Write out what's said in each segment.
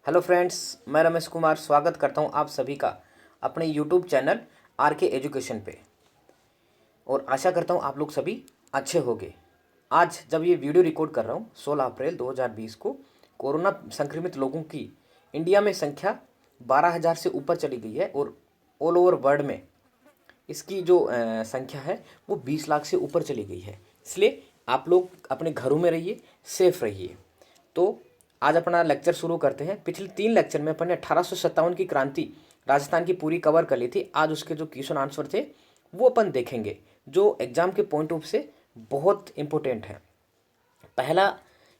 Hello friends, मैं रमेश कुमार स्वागत करता हूं आप सभी का अपने यूट्यूब चैनल आर के एजुकेशन पे। और आशा करता हूं आप लोग सभी अच्छे होंगे। आज जब ये वीडियो रिकॉर्ड कर रहा हूं 16 अप्रैल 2020 को, कोरोना संक्रमित लोगों की इंडिया में संख्या 12,000 से ऊपर चली गई है और ऑल ओवर वर्ल्ड में इसकी जो संख्या है वो 20 लाख से ऊपर चली गई है। इसलिए आप लोग अपने घरों में रहिए, सेफ रहिए। तो आज अपना लेक्चर शुरू करते हैं। पिछले 3 लेक्चर में अपन ने 1857 की क्रांति राजस्थान की पूरी कवर कर ली थी। आज उसके जो क्वेश्चन आंसर थे वो अपन देखेंगे, जो एग्जाम के पॉइंट ऑफ से बहुत इंपॉर्टेंट है। पहला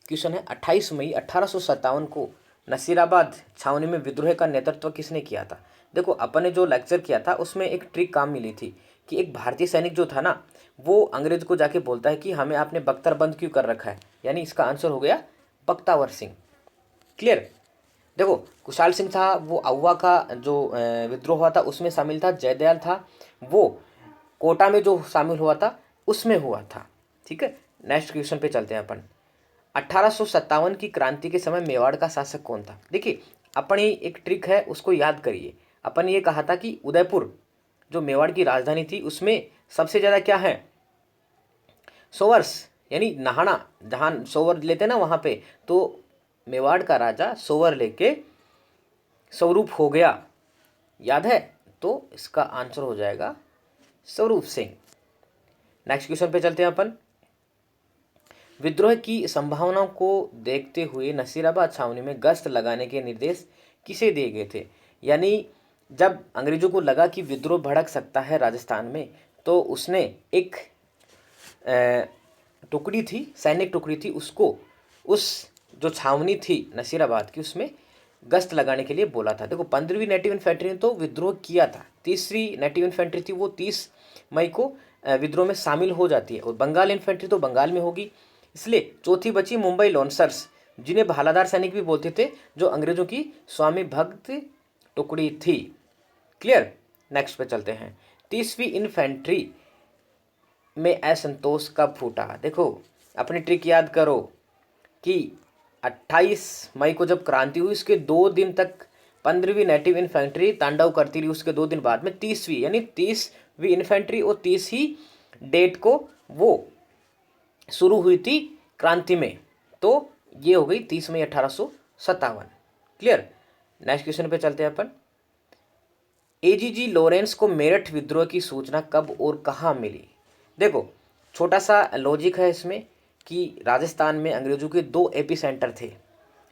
क्वेश्चन है, 28 मई 1857 को नसीराबाद छावनी में विद्रोह का नेतृत्व किसने किया था। देखो, अपन ने जो लेक्चर किया था उसमें एक ट्रिक काम मिली थी कि एक भारतीय सैनिक जो था ना, वो अंग्रेज को जाके बोलता है कि हमें आपने बख्तर बंद क्यों कर रखा है। यानी इसका आंसर हो गया बख्तावर सिंह। क्लियर। देखो, कुशाल सिंह था, वो अहुआ का जो विद्रोह हुआ था उसमें शामिल था। जयदयाल था, वो कोटा में जो शामिल हुआ था उसमें हुआ था। ठीक है, नेक्स्ट क्वेश्चन पे चलते हैं अपन। 1857 की क्रांति के समय मेवाड़ का शासक कौन था। देखिए, अपनी एक ट्रिक है, उसको याद करिए। अपन ये कहा था कि उदयपुर जो मेवाड़ की राजधानी थी उसमें सबसे ज़्यादा क्या है, सोवर्स, यानी नहाना, जहाँ सोवर लेते ना वहाँ पे, तो मेवाड़ का राजा सोवर लेके स्वरूप हो गया, याद है। तो इसका आंसर हो जाएगा स्वरूप सिंह। नेक्स्ट क्वेश्चन पे चलते हैं अपन। विद्रोह की संभावनाओं को देखते हुए नसीराबाद छावनी में गश्त लगाने के निर्देश किसे दिए गए थे। यानी जब अंग्रेजों को लगा कि विद्रोह भड़क सकता है राजस्थान में, तो उसने एक टुकड़ी थी, सैनिक टुकड़ी थी, उसको उस जो छावनी थी नसीराबाद की उसमें गश्त लगाने के लिए बोला था। देखो, 15वीं नेटिव इन्फेंट्री ने तो विद्रोह किया था, तीसरी नेटिव इन्फेंट्री थी वो 30 मई को विद्रोह में शामिल हो जाती है, और बंगाल इन्फेंट्री तो बंगाल में होगी। इसलिए चौथी बची मुंबई लॉन्सर्स, जिन्हें भालाधार सैनिक भी बोलते थे, जो अंग्रेजों की स्वामी भक्त टुकड़ी थी। क्लियर। नेक्स्ट पे चलते हैं। 30वीं इन्फेंट्री में असंतोष कब फूटा। देखो, अपनी ट्रिक याद करो कि 28 मई को जब क्रांति हुई उसके 2 दिन तक 15वीं नेटिव इन्फेंट्री तांडव करती रही। उसके 2 दिन बाद में 30वीं, यानी 30वीं इन्फेंट्री और 30 ही डेट को वो शुरू हुई थी क्रांति में। तो ये हो गई 30 मई 1857। क्लियर। नेक्स्ट क्वेश्चन पे चलते हैं अपन। एजीजी लॉरेंस को मेरठ विद्रोह की सूचना कब और कहाँ मिली। देखो, छोटा सा लॉजिक है इसमें कि राजस्थान में अंग्रेजों के 2 एपी सेंटर थे,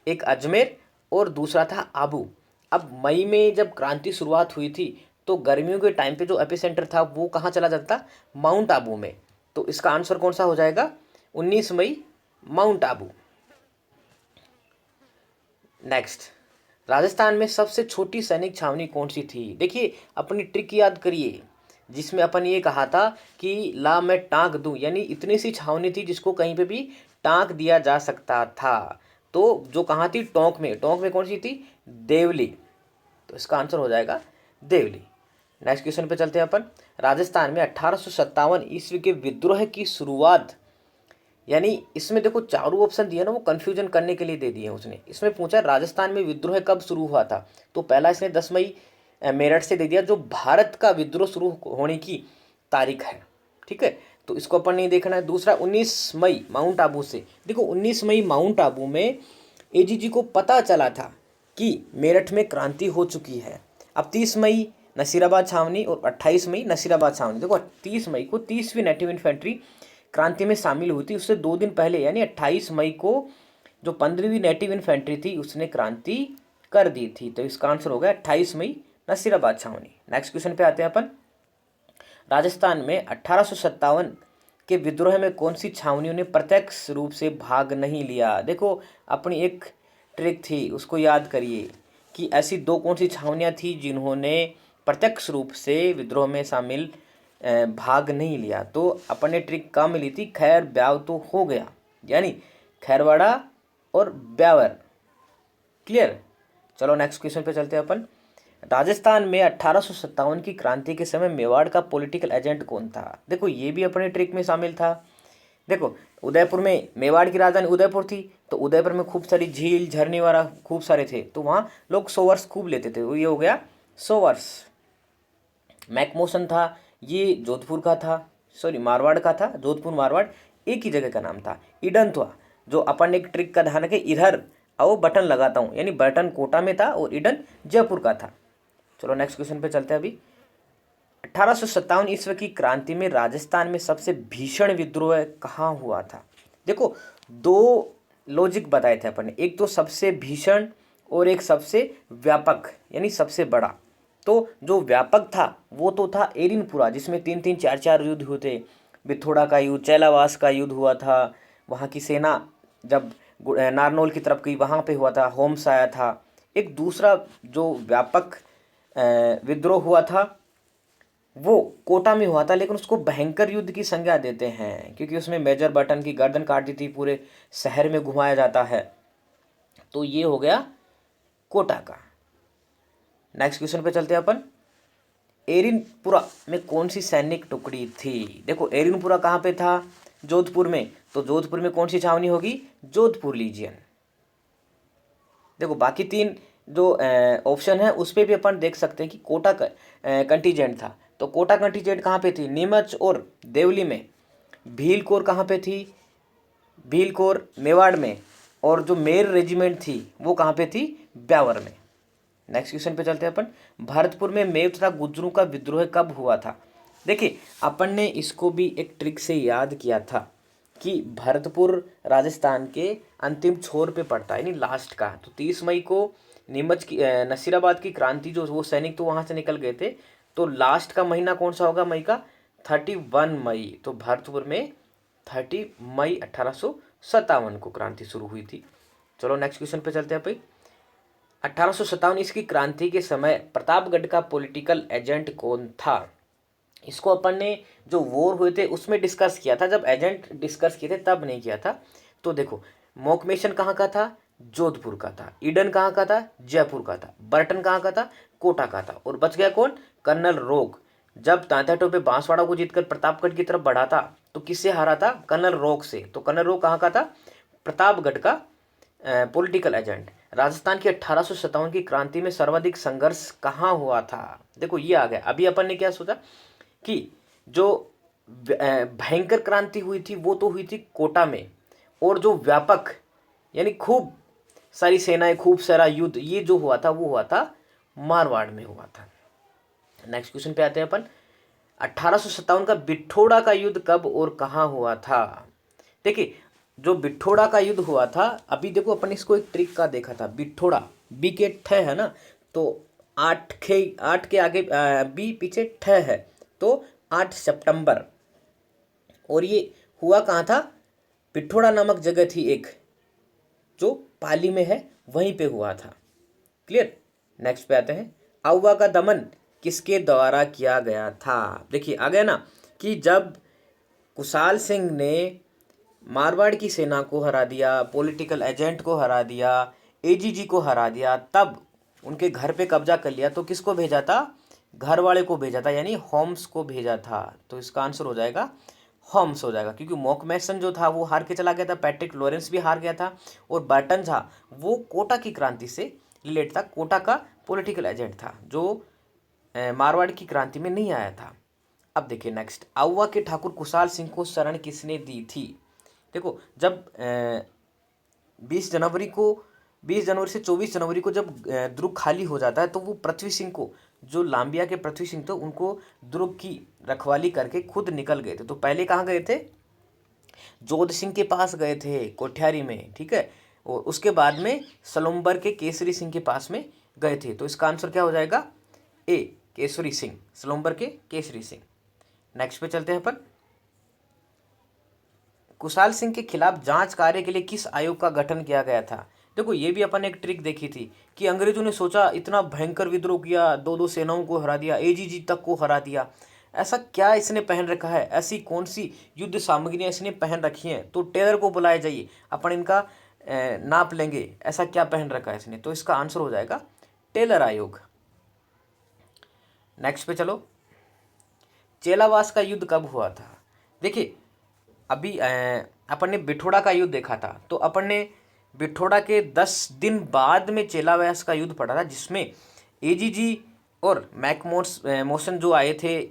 एक अजमेर और दूसरा था आबू। अब मई में जब क्रांति शुरुआत हुई थी तो गर्मियों के टाइम पे जो एपी सेंटर था वो कहाँ चला जाता, माउंट आबू में। तो इसका आंसर कौन सा हो जाएगा, 19 मई, माउंट आबू। नेक्स्ट, राजस्थान में सबसे छोटी सैनिक छावनी कौन सी थी। देखिए, अपनी ट्रिक याद करिए, जिसमें अपन ये कहा था कि ला मैं टाँक दूं, यानी इतनी सी छावनी थी जिसको कहीं पे भी टाँक दिया जा सकता था। तो जो कहाँ थी, टोंक में। टोंक में कौन सी थी, देवली। तो इसका आंसर हो जाएगा देवली। नेक्स्ट क्वेश्चन पे चलते हैं अपन। राजस्थान में 1857 ईस्वी के विद्रोह की शुरुआत, यानी इसमें देखो चारों ऑप्शन दिए ना, वो कंफ्यूजन करने के लिए दे दिए उसने। इसमें पूछा राजस्थान में विद्रोह कब शुरू हुआ था, तो पहला इसने 10 मई मेरठ से दे दिया, जो भारत का विद्रोह शुरू होने की तारीख है। ठीक है, तो इसको अपन नहीं देखना है। दूसरा 19 मई माउंट आबू से। देखो, 19 मई माउंट आबू में एजीजी को पता चला था कि मेरठ में क्रांति हो चुकी है। अब 30 मई नसीराबाद छावनी और 28 मई नसीराबाद छावनी। देखो, 30 मई को 30वीं नेटिव इन्फेंट्री क्रांति में शामिल हुई थी। उससे 2 दिन पहले यानी 28 मई को जो 15वीं नेटिव इन्फेंट्री थी उसने क्रांति कर दी थी। तो इसका आंसर हो गया 28 मई, नसीराबाद छावनी। नेक्स्ट क्वेश्चन पे आते हैं अपन। राजस्थान में 1857 के विद्रोह में कौन सी छावनियों ने प्रत्यक्ष रूप से भाग नहीं लिया। देखो, अपनी एक ट्रिक थी, उसको याद करिए कि ऐसी 2 कौन सी छावनियाँ थी जिन्होंने प्रत्यक्ष रूप से विद्रोह में शामिल भाग नहीं लिया। तो अपन ने ट्रिक कहाँ मिली थी, खैर ब्याव तो हो गया, यानी खैरवाड़ा और ब्यावर। क्लियर। चलो नेक्स्ट क्वेश्चन पे चलते हैं अपन। राजस्थान में 1857 की क्रांति के समय मेवाड़ का पॉलिटिकल एजेंट कौन था। देखो, ये भी अपने ट्रिक में शामिल था देखो उदयपुर में, मेवाड़ की राजधानी उदयपुर थी, तो उदयपुर में खूब सारी झील झरने वाला खूब सारे थे, तो वहाँ लोग सोवर्स खूब लेते थे, वो ये हो गया सोवर्स। मैकमोसन था, ये जोधपुर का था, सॉरी मारवाड़ का था, जोधपुर मारवाड़ एक ही जगह का नाम था। ईडन था, जो अपन एक ट्रिक का ध्यान रखें, इधर आओ बटन लगाता हूँ, यानी बटन कोटा में था और ईडन जयपुर का था। चलो नेक्स्ट क्वेश्चन पे चलते हैं। अभी 1857 ईस्वी की क्रांति में राजस्थान में सबसे भीषण विद्रोह कहाँ हुआ था? देखो दो लॉजिक बताए थे अपन ने, एक तो सबसे भीषण और एक सबसे व्यापक यानी सबसे बड़ा। तो जो व्यापक था वो तो था एरिनपुरा, जिसमें तीन तीन चार चार युद्ध हुए थे। बिथोड़ा का युद्ध, चैलावास का युद्ध हुआ था, वहाँ की सेना जब नारनौल की तरफ गई वहाँ पे हुआ था, होम्स आया था। एक दूसरा जो व्यापक विद्रोह हुआ था वो कोटा में हुआ था, लेकिन उसको भयंकर युद्ध की संज्ञा देते हैं क्योंकि उसमें मेजर बटन की गर्दन काट दी थी, पूरे शहर में घुमाया जाता है। तो ये हो गया कोटा का। नेक्स्ट क्वेश्चन पे चलते हैं अपन। एरिनपुरा में कौन सी सैनिक टुकड़ी थी? देखो एरिनपुरा कहाँ पे था? जोधपुर में, तो जोधपुर में कौन सी छावनी होगी? जोधपुर लीजियन। देखो बाकी तीन जो ऑप्शन है उस पर भी अपन देख सकते हैं कि कोटा का कंटीजेंट था, तो कोटा कंटीजेंट कहाँ पे थी? नीमच और देवली में। भील कोर कहाँ पे थी? भील कोर मेवाड़ में। और जो मेर रेजिमेंट थी वो कहाँ पे थी? ब्यावर में। नेक्स्ट क्वेश्चन पे चलते हैं अपन। भरतपुर में मेव तथा गुज्जरों का विद्रोह कब हुआ था? देखिए अपन ने इसको भी एक ट्रिक से याद किया था कि भरतपुर राजस्थान के अंतिम छोर पे पड़ता है, यानी लास्ट का। तो 30 मई को नीमच की नसीराबाद की क्रांति, जो वो सैनिक तो वहाँ से निकल गए थे, तो लास्ट का महीना कौन सा होगा? मई का 31 मई। तो भरतपुर में 30 मई 1857 को क्रांति शुरू हुई थी। चलो नेक्स्ट क्वेश्चन पे चलते हैं भाई। 1857 इसकी क्रांति के समय प्रतापगढ़ का पॉलिटिकल एजेंट कौन था? इसको अपन ने जो वॉर हुए थे उसमें डिस्कस किया था, जब एजेंट डिस्कस किए थे तब नहीं किया था। तो देखो मोकमेशन कहाँ का था? जोधपुर का था। ईडन कहाँ का था? जयपुर का था। बर्टन कहाँ का था? कोटा का था। और बच गया कौन? कर्नल रोग। जब तांता टोपे बांसवाड़ा को जीतकर प्रतापगढ़ की तरफ बढ़ा था तो किससे हारा था? कर्नल रोग से। तो कर्नल रोग कहाँ का था? प्रतापगढ़ का पॉलिटिकल एजेंट। राजस्थान की 1857 की क्रांति में सर्वाधिक संघर्ष कहाँ हुआ था? देखो ये आ गया। अभी अपन ने क्या सोचा कि जो भयंकर क्रांति हुई थी वो तो हुई थी कोटा में, और जो व्यापक यानी खूब सारी सेनाएं, खूब सारा युद्ध, ये जो हुआ था वो हुआ था मारवाड़ में हुआ था। नेक्स्ट क्वेश्चन पे आते हैं अपन। 1857 का बिठोड़ा का युद्ध कब और कहाँ हुआ था? देखिए जो बिठोड़ा का युद्ध हुआ था, अभी देखो अपन इसको एक ट्रिक का देखा था। बिठोड़ा बी के ठ है ना, तो आठ के आगे बी पीछे ठ है, तो 8 सितंबर। और ये हुआ कहाँ था? पिठोड़ा नामक जगह थी एक, जो पाली में है, वहीं पे हुआ था। क्लियर। नेक्स्ट पे आते हैं। आउवा का दमन किसके द्वारा किया गया था? देखिए आ गया ना कि जब कुशाल सिंह ने मारवाड़ की सेना को हरा दिया, पॉलिटिकल एजेंट को हरा दिया, एजीजी को हरा दिया, तब उनके घर पे कब्जा कर लिया, तो किसको भेजा था? घर वाले को भेजा था, यानी होम्स को भेजा था। तो इसका आंसर हो जाएगा होम्स हो जाएगा, क्योंकि मॉकमेसन जो था वो हार के चला गया था, पैट्रिक लॉरेंस भी हार गया था, और बर्टन था वो कोटा की क्रांति से रिलेट था। कोटा का पॉलिटिकल एजेंट था जो मारवाड़ की क्रांति में नहीं आया था। अब देखिए नेक्स्ट। आउवा के ठाकुर कुशाल सिंह को शरण किसने दी थी? देखो जब 20 जनवरी से 24 जनवरी को जब दुर्ग खाली हो जाता है, तो वो पृथ्वी सिंह को, जो लांबिया के पृथ्वी सिंह थे, उनको दुर्ग की रखवाली करके खुद निकल गए थे। तो पहले कहाँ गए थे? जोध सिंह के पास गए थे कोठियारी में, ठीक है, और उसके बाद में सलुम्बर के केसरी सिंह के पास में गए थे। तो इसका आंसर क्या हो जाएगा? ए केसरी सिंह, सलुम्बर के केसरी सिंह। नेक्स्ट पे चलते हैं अपन। कुशाल सिंह के खिलाफ जांच कार्य के लिए किस आयोग का गठन किया गया था? देखो ये भी अपन एक ट्रिक देखी थी कि अंग्रेजों ने सोचा इतना भयंकर विद्रोह किया, दो दो सेनाओं को हरा दिया, एजीजी तक को हरा दिया, ऐसा क्या इसने पहन रखा है, ऐसी कौन सी युद्ध सामग्रियां इसने पहन रखी हैं, तो टेलर को बुलाया जाइए, अपन इनका नाप लेंगे, ऐसा क्या पहन रखा है इसने। तो इसका आंसर हो जाएगा टेलर आयोग। नेक्स्ट पे चलो। चेलावास का युद्ध कब हुआ था? देखिए अभी अपन ने बिठोड़ा का युद्ध देखा था, तो अपन ने बिठोड़ा के 10 दिन बाद में चेलाव्यास का युद्ध पड़ा था, जिसमें एजीजी और मोशन जो आए थे,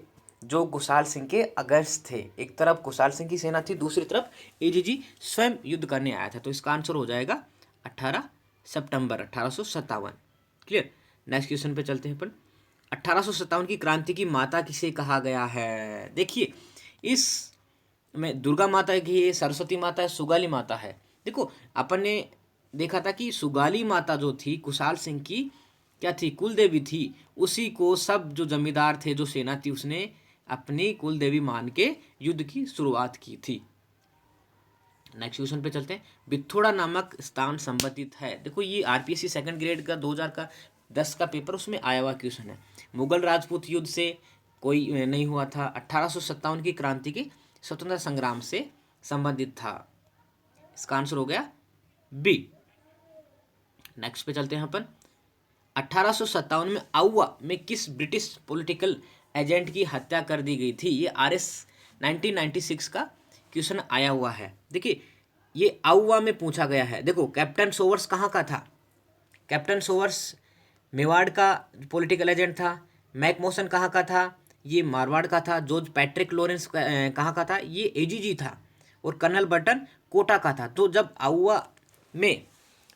जो कुशाल सिंह के अगेंस्ट थे। एक तरफ कुशाल सिंह की सेना थी, दूसरी तरफ एजीजी स्वयं युद्ध करने आया था। तो इसका आंसर हो जाएगा 18 सितंबर 1857। क्लियर। नेक्स्ट क्वेश्चन पे चलते हैं अपन। 1857 की क्रांति की माता किसे कहा गया है? देखिए, इस में दुर्गा माता की है, सरस्वती माता है, सुगाली माता है। देखो, अपन ने देखा था कि सुगाली माता जो थी कुशाल सिंह की क्या थी, कुल देवी थी। उसी को सब जो जमींदार थे, जो सेना थी, उसने अपनी कुल देवी मान के युद्ध की शुरुआत की थी। नेक्स्ट क्वेश्चन पे चलते हैं। बिथोड़ा नामक स्थान संबंधित है। देखो, ये आरपीएससी सेकंड ग्रेड का 2010 का पेपर, उसमें आया हुआ क्वेश्चन है। मुगल राजपूत युद्ध से कोई नहीं हुआ था। 1857 की क्रांति के स्वतंत्रता संग्राम से संबंधित था। इसका आंसर हो गया बी। नेक्स्ट पे चलते हैं अपन। 1857 में आउवा में किस ब्रिटिश पॉलिटिकल एजेंट की हत्या कर दी गई थी? ये आरएस 1996 का क्वेश्चन आया हुआ है। देखिए, ये आउवा में पूछा गया है। देखो, कैप्टन सोवर्स कहाँ का था? कैप्टन सोवर्स मेवाड़ का पॉलिटिकल एजेंट था। मैकमोसन कहाँ का था? ये मारवाड़ का था। जॉर्ज पैट्रिक लॉरेंस कहाँ का था? ये एजीजी था। और कर्नल बर्टन कोटा का था। तो जब आउवा में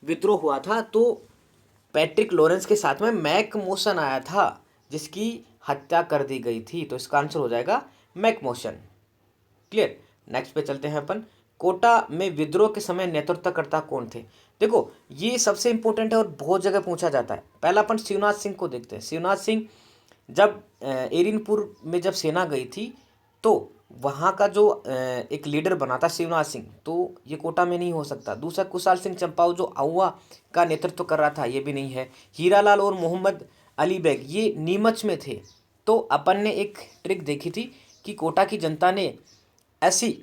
विद्रोह हुआ था, तो पैट्रिक लॉरेंस के साथ में मैकमोसन आया था, जिसकी हत्या कर दी गई थी। तो इसका आंसर हो जाएगा मैकमोसन। क्लियर। नेक्स्ट पे चलते हैं अपन। कोटा में विद्रोह के समय नेतृत्वकर्ता कौन थे? देखो, ये सबसे इंपॉर्टेंट है और बहुत जगह पूछा जाता है। पहला अपन शिवनाथ सिंह को देखते हैं। शिवनाथ सिंह जब एरिनपुर में जब सेना गई थी, तो वहाँ का जो एक लीडर बना था शिवनाथ सिंह, तो ये कोटा में नहीं हो सकता। दूसरा, कुशाल सिंह चंपाऊ जो आउवा का नेतृत्व कर रहा था, ये भी नहीं है। हीरालाल और मोहम्मद अली बेग ये नीमच में थे। तो अपन ने एक ट्रिक देखी थी कि कोटा की जनता ने ऐसी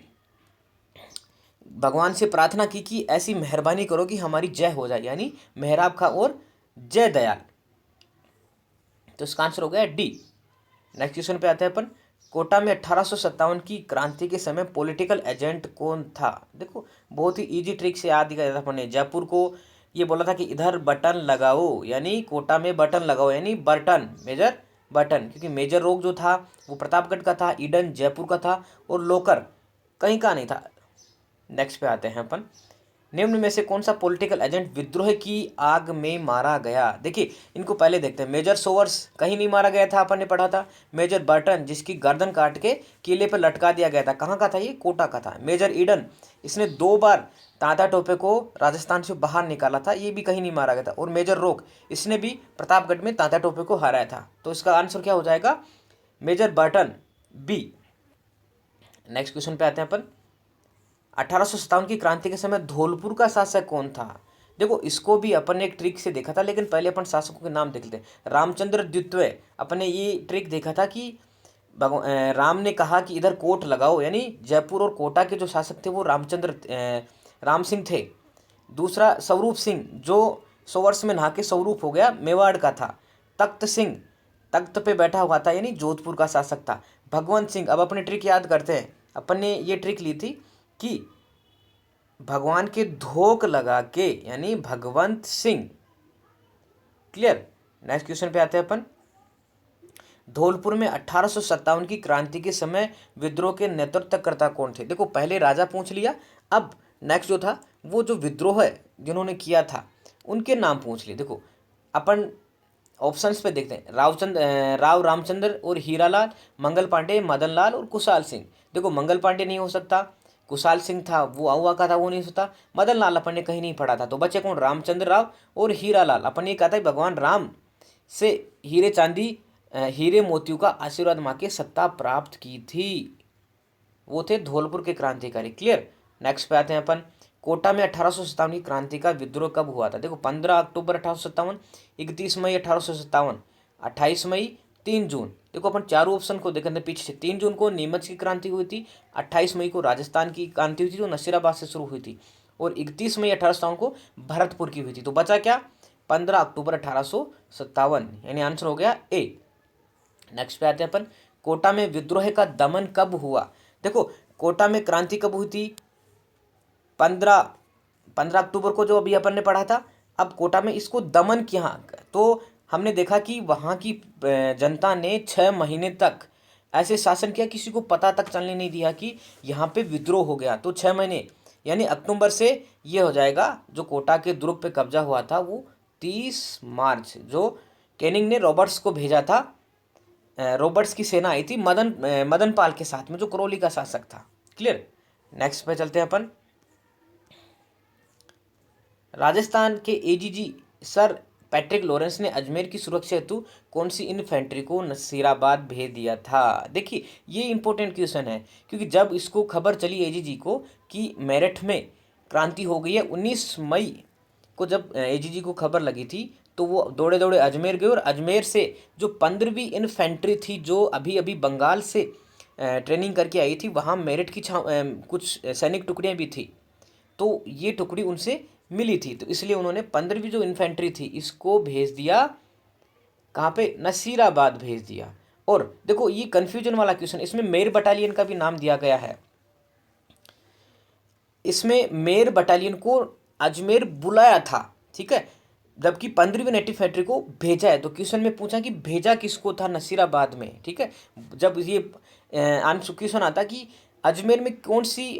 भगवान से प्रार्थना की कि ऐसी मेहरबानी करो कि हमारी जय हो जाए, यानी मेहराब खां और जय दयाल। तो इसका आंसर हो गया डी। नेक्स्ट क्वेश्चन पे आते हैं अपन। कोटा में 1857 की क्रांति के समय पॉलिटिकल एजेंट कौन था? देखो, बहुत ही इजी ट्रिक से याद किया था अपन ने। जयपुर को ये बोला था कि इधर बटन लगाओ, यानी कोटा में बटन लगाओ, यानी बर्टन, मेजर बटन। क्योंकि मेजर रोग जो था वो प्रतापगढ़ का था, ईडन जयपुर का था, और लोकर कहीं का नहीं था। नेक्स्ट पे आते हैं अपन। निम्न में से कौन सा पॉलिटिकल एजेंट विद्रोह की आग में मारा गया? देखिए, इनको पहले देखते हैं। मेजर सोवर्स कहीं नहीं मारा गया था, अपन ने पढ़ा था। मेजर बर्टन, जिसकी गर्दन काट के किले पर लटका दिया गया था, कहाँ का था? ये कोटा का था। मेजर ईडन, इसने 2 बार तांता टोपे को राजस्थान से बाहर निकाला था, ये भी कहीं नहीं मारा गया था। और मेजर रोक, इसने भी प्रतापगढ़ में तांता टोपे को हराया था। तो इसका आंसर क्या हो जाएगा? Major Burton, B. Next question पे आते हैं अपन। 1857 की क्रांति के समय धौलपुर का शासक कौन था? देखो, इसको भी अपन ने एक ट्रिक से देखा था, लेकिन पहले अपन शासकों के नाम देख लेते हैं। रामचंद्र द्वितीय, अपन ने ये ट्रिक देखा था कि राम ने कहा कि इधर कोट लगाओ, यानी जयपुर और कोटा के जो शासक थे वो राम सिंह थे। दूसरा, स्वरूप सिंह, जो 100 वर्ष में नहा के स्वरूप हो गया, मेवाड़ का था। तख्त सिंह, तख्त पे बैठा हुआ था, यानी जोधपुर का शासक था। भगवंत सिंह, अब अपने ट्रिक याद करते हैं। अपन ने ये ट्रिक ली थी कि भगवान के धोक लगा के, यानी Bhagwant Singh. Clear. Next question पे आते हैं अपन। धौलपुर में 1857 की क्रांति के समय विद्रोह के नेतृत्वकर्ता कौन थे? देखो, पहले राजा पूछ लिया, अब नेक्स्ट जो था वो जो विद्रोह है जिन्होंने किया था उनके नाम पूछ लिए। देखो, अपन ऑप्शंस पे देखते हैं। राव रामचंद्र और हीरालाल, मंगल पांडे, मदन लाल और कुशाल सिंह। देखो, मंगल पांडे नहीं हो सकता, कुशाल सिंह था वो आउवा का था, वो नहीं हो सकता। मदन लाल अपन ने कहीं नहीं पढ़ा था। तो बचे कौन? रामचंद्र राव और हीरालाल। अपन ने कहा था भगवान राम से हीरे चांदी, हीरे मोतियों का आशीर्वाद माँ के सत्ता प्राप्त की थी, वो थे धौलपुर के क्रांतिकारी। क्लियर। नेक्स्ट पे आते हैं अपन। कोटा में 1857 की क्रांति का विद्रोह कब हुआ था? देखो, 15 अक्टूबर 1857, 31 मई 1857, 28 मई, 3 जून। देखो, अपन चारों ऑप्शन को देखें पीछे से। 3 जून को नीमच की क्रांति हुई थी, 28 मई को राजस्थान की क्रांति हुई थी जो नसीराबाद से शुरू हुई थी, और 31 मई 1857 को भरतपुर की हुई थी। तो बचा क्या? 15 अक्टूबर 1857, यानी आंसर हो गया ए। नेक्स्ट पे आते हैं अपन। कोटा में विद्रोह का दमन कब हुआ? देखो, कोटा में क्रांति कब हुई थी? 15 अक्टूबर को, जो अभी अपन ने पढ़ा था। अब कोटा में इसको दमन किया, तो हमने देखा कि वहाँ की जनता ने 6 महीने तक ऐसे शासन किया, किसी को पता तक चलने नहीं दिया कि यहाँ पे विद्रोह हो गया। तो 6 महीने यानी अक्टूबर से ये हो जाएगा, जो कोटा के दुर्ग पे कब्जा हुआ था वो 30 मार्च, जो कैनिंग ने रॉबर्ट्स को भेजा था। रॉबर्ट्स की सेना आई थी मदन पाल के साथ में, जो करौली का शासक था। क्लियर। नेक्स्ट पे चलते हैं अपन। राजस्थान के एजीजी सर पैट्रिक लॉरेंस ने अजमेर की सुरक्षा हेतु कौन सी इन्फेंट्री को नसीराबाद भेज दिया था? देखिए ये इंपॉर्टेंट क्वेश्चन है, क्योंकि जब इसको खबर चली एजीजी को कि मेरठ में क्रांति हो गई है, 19 मई को जब एजीजी को खबर लगी थी, तो वो दौड़े दौड़े अजमेर गए, और अजमेर से जो 15वीं इन्फेंट्री थी, जो अभी अभी बंगाल से ट्रेनिंग करके आई थी, वहाँ मेरठ की कुछ सैनिक टुकड़ियाँ भी थी, तो ये टुकड़ी उनसे मिली थी, तो इसलिए उन्होंने 15वीं जो इन्फेंट्री थी इसको भेज दिया कहाँ पे? नसीराबाद भेज दिया। और देखो ये कंफ्यूजन वाला क्वेश्चन, इसमें मेर बटालियन का भी नाम दिया गया है। इसमें मेर बटालियन को अजमेर बुलाया था, ठीक है, जबकि 15वीं नेटिव इन्फेंट्री को भेजा है। तो क्वेश्चन में पूछा कि भेजा किसको था नसीराबाद में, ठीक है। जब ये आंसर क्वेश्चन आता कि अजमेर में कौन सी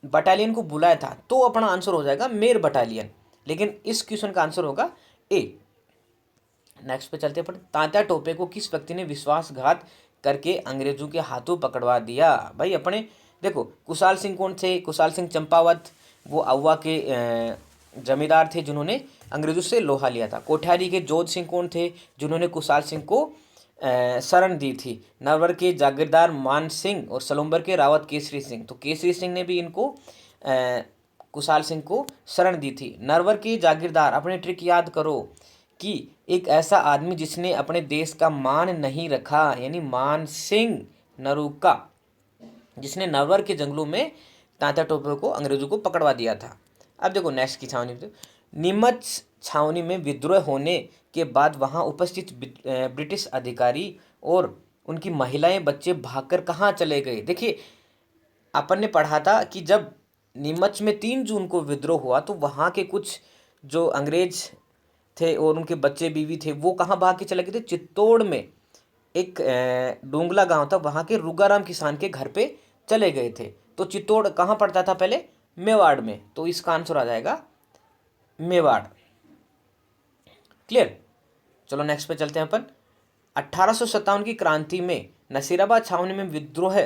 बटालियन को बुलाया था, तो अपना आंसर हो जाएगा मेर बटालियन, लेकिन इस क्वेश्चन का आंसर होगा ए। नेक्स्ट पे चलते हैं। तात्या टोपे को किस व्यक्ति ने विश्वासघात करके अंग्रेजों के हाथों पकड़वा दिया? भाई अपने देखो, कुशाल सिंह कौन थे? कुशाल सिंह चंपावत, वो अहुआ के जमींदार थे जिन्होंने अंग्रेजों से लोहा लिया था। कोठारी के जोध सिंह कौन थे? जिन्होंने कुशाल सिंह को शरण दी थी। नरवर के जागीरदार मान सिंह और सलुम्बर के रावत केसरी सिंह, तो केसरी सिंह ने भी इनको कुशाल सिंह को शरण दी थी। नरवर के जागीरदार, अपने ट्रिक याद करो कि एक ऐसा आदमी जिसने अपने देश का मान नहीं रखा, यानी मान सिंह नरूका, जिसने नरवर के जंगलों में तात्या टोपे को अंग्रेजों को पकड़वा दिया था। अब देखो नेक्स्ट की छावनी, नीमच छावनी में विद्रोह होने के बाद वहां उपस्थित ब्रिटिश अधिकारी और उनकी महिलाएं बच्चे भागकर कहाँ चले गए? देखिए अपन ने पढ़ा था कि जब नीमच में 3 जून को विद्रोह हुआ, तो वहाँ के कुछ जो अंग्रेज थे और उनके बच्चे बीवी थे, वो कहाँ भाग के चले गए थे? चित्तौड़ में एक डोंगला गांव था, वहाँ के रुगाराम किसान के घर पे चले गए थे। तो चित्तौड़ कहाँ पड़ता था पहले? मेवाड़ में, तो इसका आंसर आ जाएगा मेवाड़। क्लियर। चलो नेक्स्ट पे चलते हैं अपन। 1857 की क्रांति में नसीराबाद छावनी में विद्रोह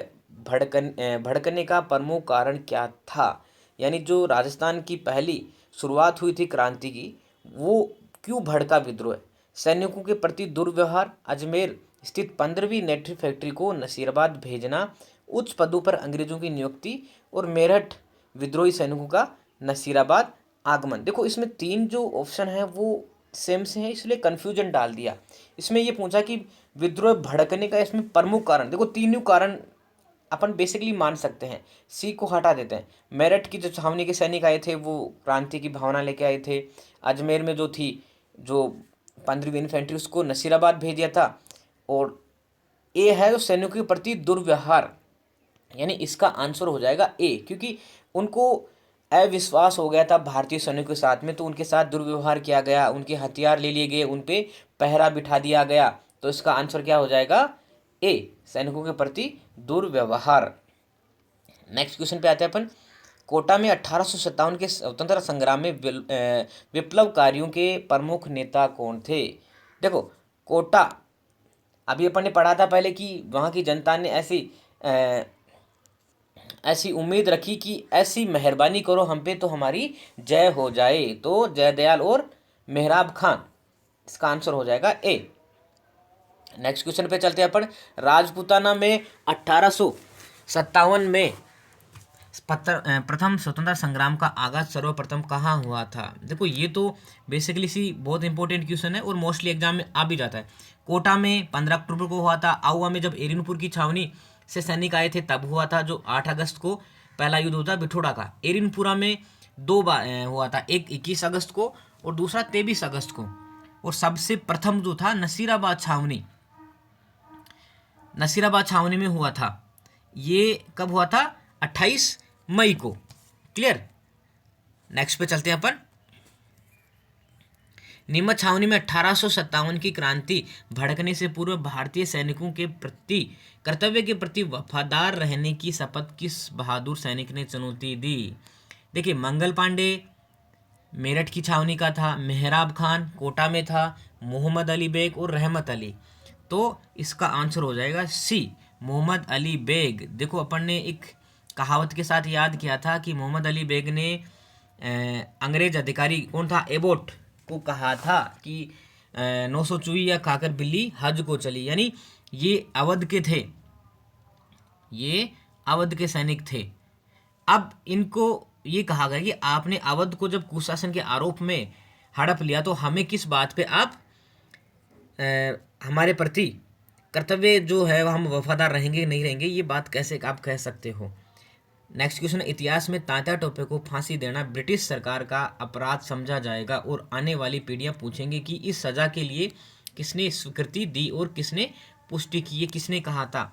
भड़कने का प्रमुख कारण क्या था? यानी जो राजस्थान की पहली शुरुआत हुई थी क्रांति की, वो क्यों भड़का विद्रोह? सैनिकों के प्रति दुर्व्यवहार, अजमेर स्थित 15वीं नेटिव फैक्ट्री को नसीराबाद भेजना, उच्च पदों पर अंग्रेजों की नियुक्ति, और मेरठ विद्रोही सैनिकों का नसीराबाद आगमन। देखो इसमें 3 जो ऑप्शन है वो सेम से है, इसलिए कंफ्यूजन डाल दिया। इसमें ये पूछा कि विद्रोह भड़कने का इसमें प्रमुख कारण, देखो तीनों कारण अपन बेसिकली मान सकते हैं, सी को हटा देते हैं। मेरठ की जो छावनी के सैनिक आए थे वो क्रांति की भावना लेके आए थे। अजमेर में जो थी, जो 15वीं इन्फेंट्री, उसको नसीराबाद भेज दिया था। और ए है जो सैनिकों के प्रति दुर्व्यवहार, यानी इसका आंसर हो जाएगा ए, क्योंकि उनको अविश्वास हो गया था भारतीय सैनिकों के साथ में, तो उनके साथ दुर्व्यवहार किया गया, उनके हथियार ले लिए गए, उन पे पहरा बिठा दिया गया। तो इसका आंसर क्या हो जाएगा? ए, सैनिकों के प्रति दुर्व्यवहार। नेक्स्ट क्वेश्चन पे आते हैं अपन। कोटा में 1857 के स्वतंत्रता संग्राम में विप्लवकारियों के प्रमुख नेता कौन थे? देखो कोटा, अभी अपन ने पढ़ा था पहले कि वहाँ की जनता ने ऐसी उम्मीद रखी कि ऐसी मेहरबानी करो हम पे तो हमारी जय हो जाए, तो जयदयाल और मेहराब खान, इसका आंसर हो जाएगा ए। नेक्स्ट क्वेश्चन पे चलते हैं अपन। राजपूताना में 1857 में प्रथम स्वतंत्रता संग्राम का आगाज सर्वप्रथम कहाँ हुआ था? देखो ये तो बेसिकली सी बहुत इंपॉर्टेंट क्वेश्चन है और मोस्टली एग्जाम में आ भी जाता है। कोटा में 15 अक्टूबर को हुआ था। आउवा में जब एरिनपुर की छावनी से सैनिक आए थे तब हुआ था, जो 8 अगस्त को पहला युद्ध होता बिठोड़ा का। एरिनपुरा में 2 बार हुआ था, एक 21 अगस्त को और दूसरा 23 अगस्त को। और सबसे प्रथम जो था नसीराबाद छावनी में हुआ था। ये कब हुआ था? 28 मई को। क्लियर। नेक्स्ट पे चलते हैं अपन। नीमच छावनी में 1857 की क्रांति भड़कने से पूर्व भारतीय सैनिकों के प्रति कर्तव्य के प्रति वफादार रहने की शपथ किस बहादुर सैनिक ने चुनौती दी? देखिए, मंगल पांडे मेरठ की छावनी का था, मेहराब खान कोटा में था, मोहम्मद अली बेग और रहमत अली। तो इसका आंसर हो जाएगा सी, मोहम्मद अली बेग। देखो, अपन ने एक कहावत के साथ याद किया था कि मोहम्मद अली बेग ने अंग्रेज अधिकारी कौन था, एबोट को कहा था कि 900 चूई या खाकर बिल्ली हज को चली, यानी ये अवध के थे, ये अवध के सैनिक थे। अब इनको ये कहा गया कि आपने अवध को जब कुशासन के आरोप में हड़प लिया तो हमें किस बात पे आप हमारे प्रति कर्तव्य जो है वह हम वफादार रहेंगे नहीं रहेंगे, ये बात कैसे आप कह सकते हो? नेक्स्ट क्वेश्चन, इतिहास में तात्या टोपे को फांसी देना ब्रिटिश सरकार का अपराध समझा जाएगा और आने वाली पीढ़ियां पूछेंगे कि इस सजा के लिए किसने स्वीकृति दी और किसने पुष्टि की, ये किसने कहा था?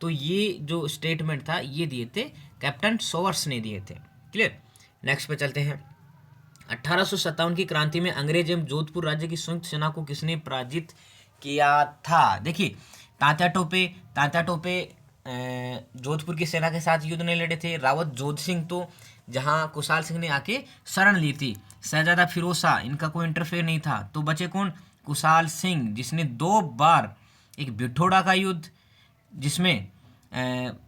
तो ये जो स्टेटमेंट था ये दिए थे कैप्टन सोवर्स ने दिए थे। क्लियर। नेक्स्ट पे चलते हैं। 1857 की क्रांति में अंग्रेज एवं जोधपुर राज्य की संयुक्त सेना को किसने पराजित किया था? देखिए, तात्या टोपे जोधपुर की सेना के साथ युद्ध नहीं लड़े थे। रावत जोध सिंह तो जहां कुशाल सिंह ने आके शरण ली थी। शहजादा फिरोज शाह, इनका कोई इंटरफेयर नहीं था। तो बचे कौन? कुशाल सिंह, जिसने 2 बार, एक बिठोड़ा का युद्ध जिसमें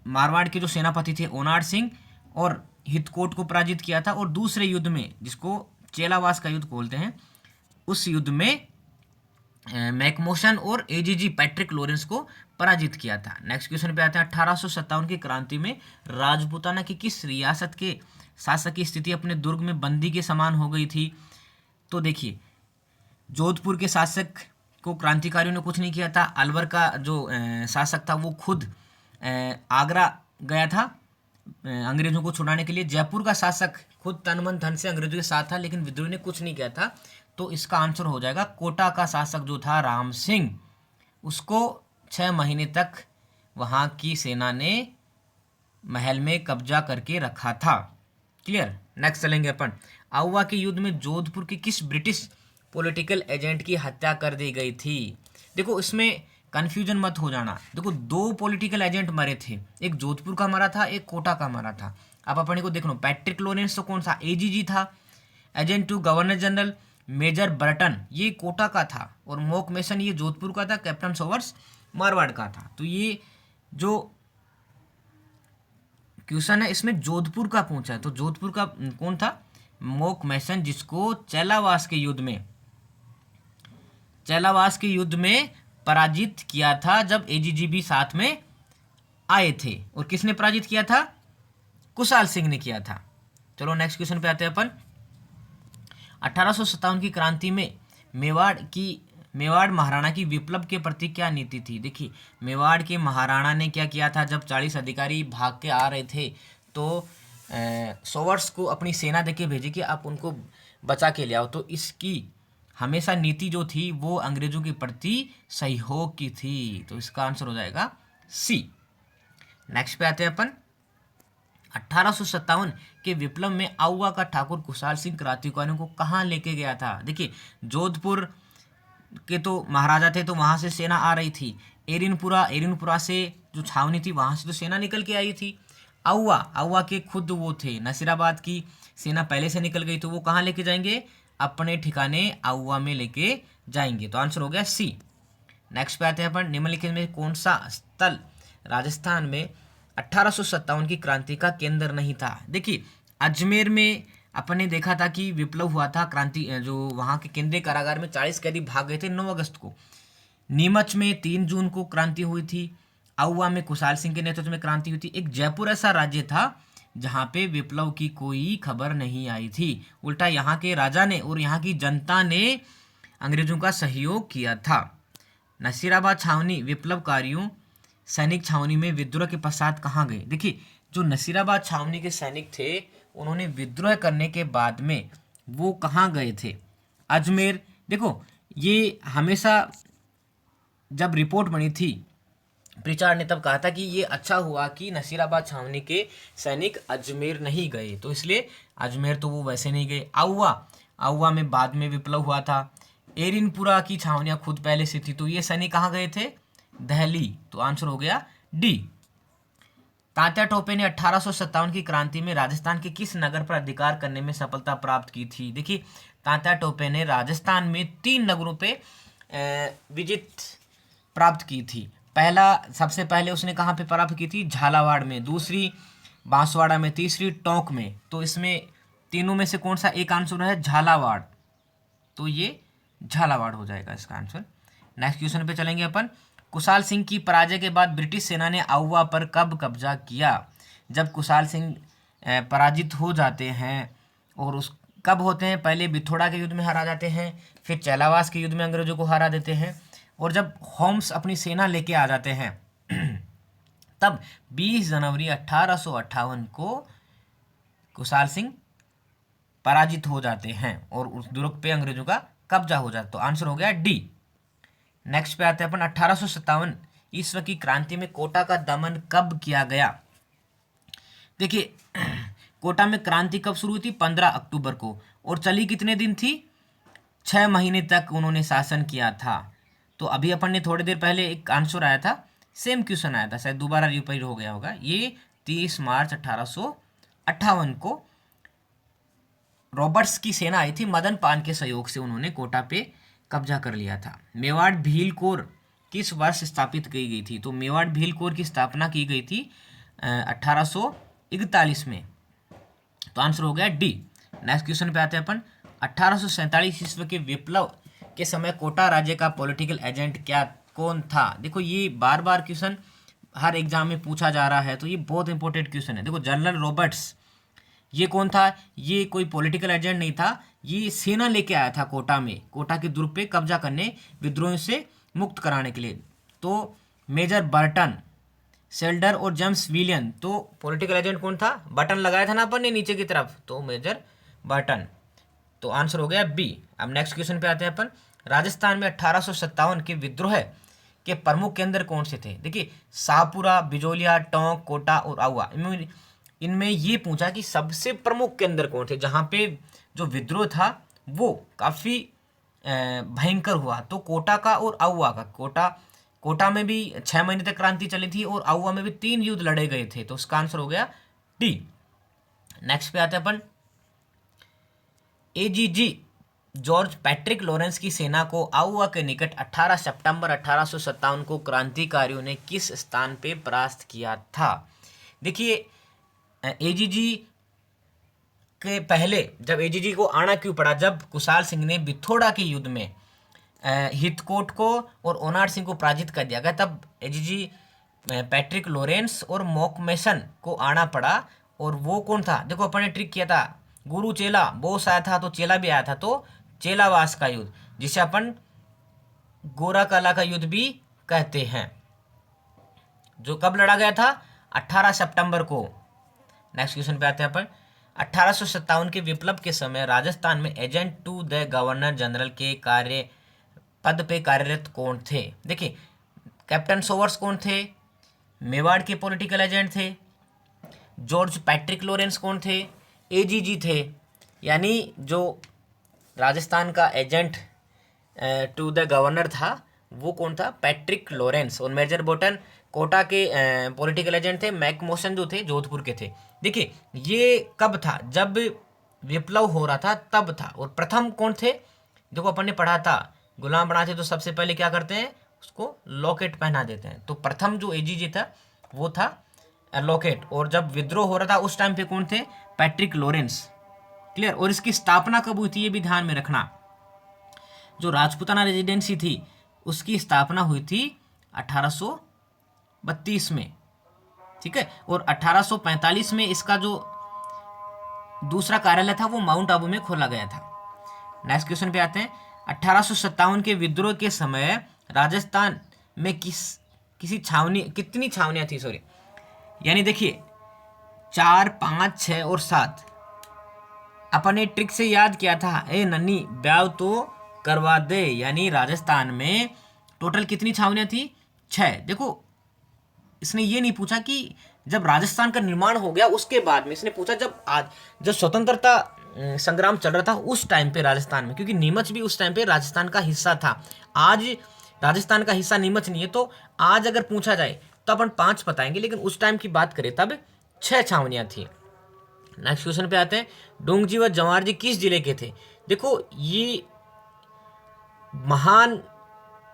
मारवाड़ के जो सेनापति थे ओनाड सिंह और हितकोट को पराजित किया था, और दूसरे युद्ध में जिसको चेलावास का युद्ध बोलते हैं, उस युद्ध में मैकमोशन और एजीजी पैट्रिक लॉरेंस को पराजित किया था। नेक्स्ट क्वेश्चन पे आते हैं। 1857 की क्रांति में राजपूताना की किस रियासत के शासक की स्थिति अपने दुर्ग में बंदी के समान हो गई थी? तो देखिए, जोधपुर के शासक को क्रांतिकारियों ने कुछ नहीं किया था। अलवर का जो शासक था वो खुद आगरा गया था अंग्रेजों को छुड़ाने के लिए। जयपुर का शासक खुद तन मन धन से अंग्रेजों के साथ था, लेकिन विद्रोह ने कुछ नहीं किया था। तो इसका आंसर हो जाएगा कोटा का शासक जो था राम सिंह, उसको 6 महीने तक वहां की सेना ने महल में कब्जा करके रखा था। क्लियर। नेक्स्ट चलेंगे अपन। आउवा के युद्ध में जोधपुर के किस ब्रिटिश पॉलिटिकल एजेंट की हत्या कर दी गई थी? देखो, इसमें कंफ्यूजन मत हो जाना। देखो, 2 पॉलिटिकल एजेंट मरे थे, एक जोधपुर का मरा था, एक कोटा का मरा था। अब अपने को देख लो, पैट्रिक लॉरेंस तो कौन सा, एजीजी था, agent to governor general. Major Burton ये कोटा का था, और मोक मेसन ये जोधपुर का था, कैप्टन सोवर्स मारवाड़ का था। तो ये जो क्वेश्चन है इसमें जोधपुर का पूछा है, तो जोधपुर का कौन था? मोक मेसन, जिसको चेलावास के युद्ध में पराजित किया था जब एजीजी भी साथ में आए थे। और किसने पराजित किया था? कुशाल सिंह ने किया था। चलो नेक्स्ट क्वेश्चन पे आते हैं अपन। 1857 की क्रांति में मेवाड़ महाराणा की विप्लव के प्रति क्या नीति थी? देखिए, मेवाड़ के महाराणा ने क्या किया था, जब 40 अधिकारी भाग के आ रहे थे तो सोवर्स को अपनी सेना देके भेजी कि आप उनको बचा के ले आओ। तो इसकी हमेशा नीति जो थी वो अंग्रेजों के प्रति सहयोग की थी। तो इसका आंसर हो जाएगा सी। नेक्स्ट पे आते हैं अपन। 1857 के विप्लव में आउवा का ठाकुर कुशाल सिंह क्रांतिकारियों को कहाँ लेके गया था? देखिए, जोधपुर के तो महाराजा थे, तो वहां से सेना आ रही थी। एरिनपुरा से जो छावनी थी वहां से तो सेना निकल के आई थी। आउवा के खुद वो थे, नसीराबाद की सेना पहले से निकल गई, तो वो कहाँ लेके जाएंगे? अपने ठिकाने आउवा में लेके जाएंगे। तो आंसर हो गया सी। नेक्स्ट पे आते हैं अपन। निम्नलिखित में कौन सा स्थल राजस्थान में 1857 की क्रांति का केंद्र नहीं था? देखिए, अजमेर में अपन ने देखा था कि विप्लव हुआ था, क्रांति जो वहां के केंद्रीय कारागार में 40 कैदी भाग गए थे 9 अगस्त को। नीमच में 3 जून को क्रांति हुई थी। आउवा में कुशाल सिंह के नेतृत्व में क्रांति हुई थी। एक जयपुर ऐसा राज्य था जहां पे विप्लव की कोई खबर नहीं आई थी, उल्टा यहाँ के राजा ने और यहाँ की जनता ने अंग्रेजों का सहयोग किया था। नसीराबाद छावनी विप्लवकारियों सैनिक छावनी में विद्रोह के पश्चात कहाँ गए? देखिए, जो नसीराबाद छावनी के सैनिक थे उन्होंने विद्रोह करने के बाद में वो कहाँ गए थे? अजमेर। देखो, ये हमेशा जब रिपोर्ट बनी थी प्रिचार्ड ने तब कहा था कि ये अच्छा हुआ कि नसीराबाद छावनी के सैनिक अजमेर नहीं गए, तो इसलिए अजमेर तो वो वैसे नहीं गए। आउवा, आउवा में बाद में विप्लव हुआ था। एरिनपुरा की छावनियां खुद पहले से थी, तो ये सैनिक कहाँ गए थे? दिल्ली। तो आंसर हो गया डी। तात्या टोपे ने 1857 की क्रांति में राजस्थान के किस नगर पर अधिकार करने में सफलता प्राप्त की थी? देखिए, तात्या टोपे ने राजस्थान में 3 नगरों पे विजय प्राप्त की थी। पहला, सबसे पहले उसने कहाँ पे प्राप्त की थी? झालावाड़ में, दूसरी बांसवाड़ा में, तीसरी टोंक में। तो इसमें तीनों में से कौन सा एक आंसर है? झालावाड़। तो ये झालावाड़ हो जाएगा इसका आंसर। नेक्स्ट क्वेश्चन पे चलेंगे अपन। कुशाल सिंह की पराजय के बाद ब्रिटिश सेना ने आउवा पर कब कब्जा किया? जब कुशाल सिंह पराजित हो जाते हैं, और उस कब होते हैं? पहले बिथोड़ा के युद्ध में हारा जाते हैं, फिर चैलावास के युद्ध में अंग्रेजों को हरा देते हैं, और जब होम्स अपनी सेना लेके आ जाते हैं तब 20 जनवरी 1858 को कुशाल सिंह पराजित हो जाते हैं और उस दुर्ग पे अंग्रेजों का कब्जा हो जाता। तो आंसर हो गया डी। नेक्स्ट पे आते हैं अपन। 1857 ईस्वी की क्रांति में कोटा का दमन कब किया गया? देखिए, कोटा में क्रांति कब शुरू हुई थी? 15 अक्टूबर को, और चली कितने दिन थी? 6 महीने तक उन्होंने शासन किया था। तो अभी अपन ने थोड़ी देर पहले एक आंसर आया था, सेम क्वेश्चन आया था, शायद दोबारा रिपीट हो गया होगा। ये 30 मार्च 1858 को रॉबर्ट्स की सेना आई थी, मदन पान के सहयोग से उन्होंने कोटा पे कब्जा कर लिया था। मेवाड़ भील कोर किस वर्ष स्थापित की गई थी? तो मेवाड़ भील कोर की स्थापना की गई थी 1841 में। तो आंसर हो गया डी। नेक्स्ट क्वेश्चन पे आते हैं अपन। 1847 ईस्वी के विप्लव के समय कोटा राज्य का पॉलिटिकल एजेंट कौन था? देखो, ये बार बार क्वेश्चन हर एग्जाम में पूछा जा रहा है, तो ये बहुत इंपॉर्टेंट क्वेश्चन है। देखो, जनरल रॉबर्ट्स, ये कौन था? ये कोई पॉलिटिकल एजेंट नहीं था, ये सेना लेके आया था कोटा में, कोटा के दुर्ग पे कब्जा करने, विद्रोहियों से मुक्त कराने के लिए। तो मेजर बर्टन, सेल्डर और जेम्स विलियन। तो पॉलिटिकल एजेंट कौन था? बटन लगाया था ना अपन ने नीचे की तरफ, तो मेजर बर्टन। तो आंसर हो गया बी। अब नेक्स्ट क्वेश्चन पे आते हैं अपन। राजस्थान में 1857 के विद्रोह के प्रमुख केंद्र कौन से थे? देखिए, शाहपुरा, बिजोलिया, टोंक, कोटा और आउवा। इनमें ये पूछा कि सबसे प्रमुख केंद्र कौन थे जहाँ पे जो विद्रोह था वो काफ़ी भयंकर हुआ? तो कोटा का और आउवा का। कोटा में भी 6 महीने तक क्रांति चली थी, और आउवा में भी 3 युद्ध लड़े गए थे। तो उसका आंसर हो गया डी। नेक्स्ट पे आते हैं अपन। एजीजी जॉर्ज पैट्रिक लॉरेंस की सेना को आउवा के निकट 18 सितंबर 1857 को क्रांतिकारियों ने किस स्थान पे परास्त किया था? देखिए, एजीजी के पहले जब एजीजी को आना क्यों पड़ा? जब कुशाल सिंह ने बिथोड़ा के युद्ध में हितकोट को और ओनार सिंह को पराजित कर दिया गया, तब एजीजी पैट्रिक लॉरेंस और मॉकमेसन को आना पड़ा। और वो कौन था? देखो, अपन ने ट्रिक किया था, गुरु चेला बोस आया था, तो चेला भी आया था, तो चेलावास का युद्ध, जिसे अपन गोरा कला का युद्ध भी कहते हैं, जो कब लड़ा गया था? 18 सितंबर को। नेक्स्ट क्वेश्चन पे आते हैं अपन। 1857 के विप्लव के समय राजस्थान में agent to the governor general के पद पे कार्यरत कौन थे? देखिए, कैप्टन सोवर्स कौन थे? मेवाड़ के पॉलिटिकल एजेंट थे। जॉर्ज पैट्रिक लॉरेंस कौन थे? एजीजी थे। यानी जो राजस्थान का एजेंट टू द गवर्नर था वो कौन था? Patrick Lawrence. और मेजर बोटन कोटा के पॉलिटिकल एजेंट थे। मैकमोसन जो थे जोधपुर के थे। देखिए, ये कब था? जब विप्लव हो रहा था तब था। और प्रथम कौन थे? देखो, अपन ने पढ़ा था, गुलाम बनाते तो सबसे पहले क्या करते हैं? उसको लॉकेट पहना देते हैं। तो प्रथम जो एजीजी था वो था लॉकेट। और जब विद्रोह हो रहा था उस टाइम पे कौन थे? Patrick Lawrence. क्लियर? और इसकी स्थापना कब हुई थी ये भी ध्यान में रखना। जो राजपूताना रेजिडेंसी थी उसकी स्थापना हुई थी 1832 में, ठीक है। और 1845 में इसका जो दूसरा कार्यालय था वो माउंट आबू में खोला गया था। नेक्स्ट क्वेश्चन पे आते हैं। 1857 के विद्रोह के समय राजस्थान में कितनी छावनियां थी? सॉरी, यानी देखिए 4, 5, 6 और 7। अपन ने ट्रिक से याद किया था, ए नन्नी ब्याह तो करवा दे। यानी राजस्थान में टोटल कितनी छावनियां थी? 6। देखो, इसने ये नहीं पूछा कि जब राजस्थान का निर्माण हो गया उसके बाद में, इसने पूछा जब स्वतंत्रता संग्राम चल रहा था उस टाइम पे राजस्थान में, क्योंकि नीमच भी उस टाइम पे राजस्थान का हिस्सा था। आज राजस्थान का हिस्सा नीमच नहीं है, तो आज अगर पूछा जाए तो अपन 5 बताएंगे, लेकिन उस टाइम की बात करें तब 6 छावनियां थी। नेक्स्ट क्वेश्चन पे आते हैं, डोंगजी व जवाहर जी किस जिले के थे? देखो ये महान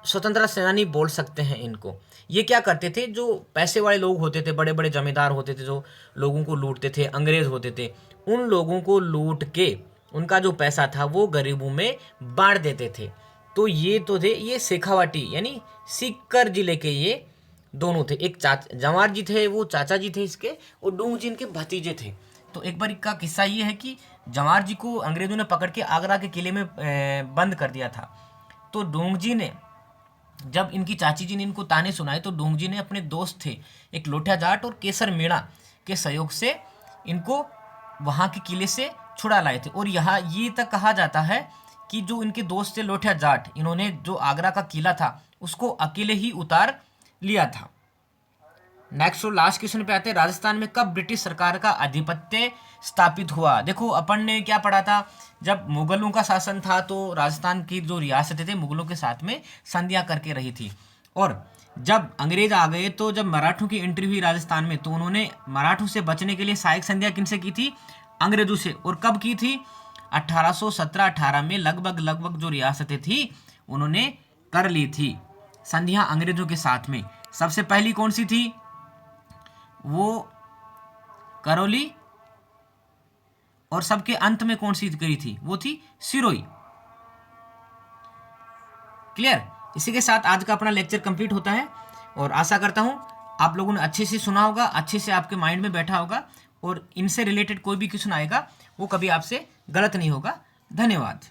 स्वतंत्रता सेनानी बोल सकते हैं इनको। ये क्या करते थे, जो पैसे वाले लोग होते थे, बड़े बड़े जमींदार होते थे, जो लोगों को लूटते थे, अंग्रेज होते थे, उन लोगों को लूट के उनका जो पैसा था वो गरीबों में बांट देते थे। तो ये तो थे ये शेखावाटी यानी सीकर जिले के ये दोनों थे। एक जवाहर जी थे वो चाचा जी थे इसके, और डोंग जी इनके भतीजे थे। तो एक बार का किस्सा ये है कि जवाहर जी को अंग्रेजों ने पकड़ के आगरा के किले में बंद कर दिया था। तो डोंग जी ने, जब इनकी चाची जी ने इनको ताने सुनाए, तो डोंग जी ने अपने दोस्त थे एक लोठा जाट और केसर मीणा के सहयोग से इनको वहाँ के किले से छुड़ा लाए थे। और यहाँ ये तक कहा जाता है कि जो इनके दोस्त थे लोठा जाट, इन्होंने जो आगरा का किला था उसको अकेले ही उतार लिया था। नेक्स्ट और लास्ट क्वेश्चन पे आते हैं, राजस्थान में कब ब्रिटिश सरकार का आधिपत्य स्थापित हुआ? देखो अपन ने क्या पढ़ा था, जब मुगलों का शासन था तो राजस्थान की जो रियासतें थे मुगलों के साथ में संधियां करके रही थी। और जब अंग्रेज आ गए तो जब मराठों की एंट्री हुई राजस्थान में, तो उन्होंने मराठों से बचने के लिए सहायक संधियां किनसे की थी? अंग्रेजों से। और कब की थी? 1817-18 में लगभग जो रियासतें थी उन्होंने कर ली थी संधियां अंग्रेजों के साथ में। सबसे पहली कौन सी थी? वो करौली। और सबके अंत में कौन सी करी थी? वो थी सिरोही। क्लियर? इसी के साथ आज का अपना लेक्चर कंप्लीट होता है, और आशा करता हूं आप लोगों ने अच्छे से सुना होगा, अच्छे से आपके माइंड में बैठा होगा, और इनसे रिलेटेड कोई भी क्वेश्चन आएगा वो कभी आपसे गलत नहीं होगा। धन्यवाद।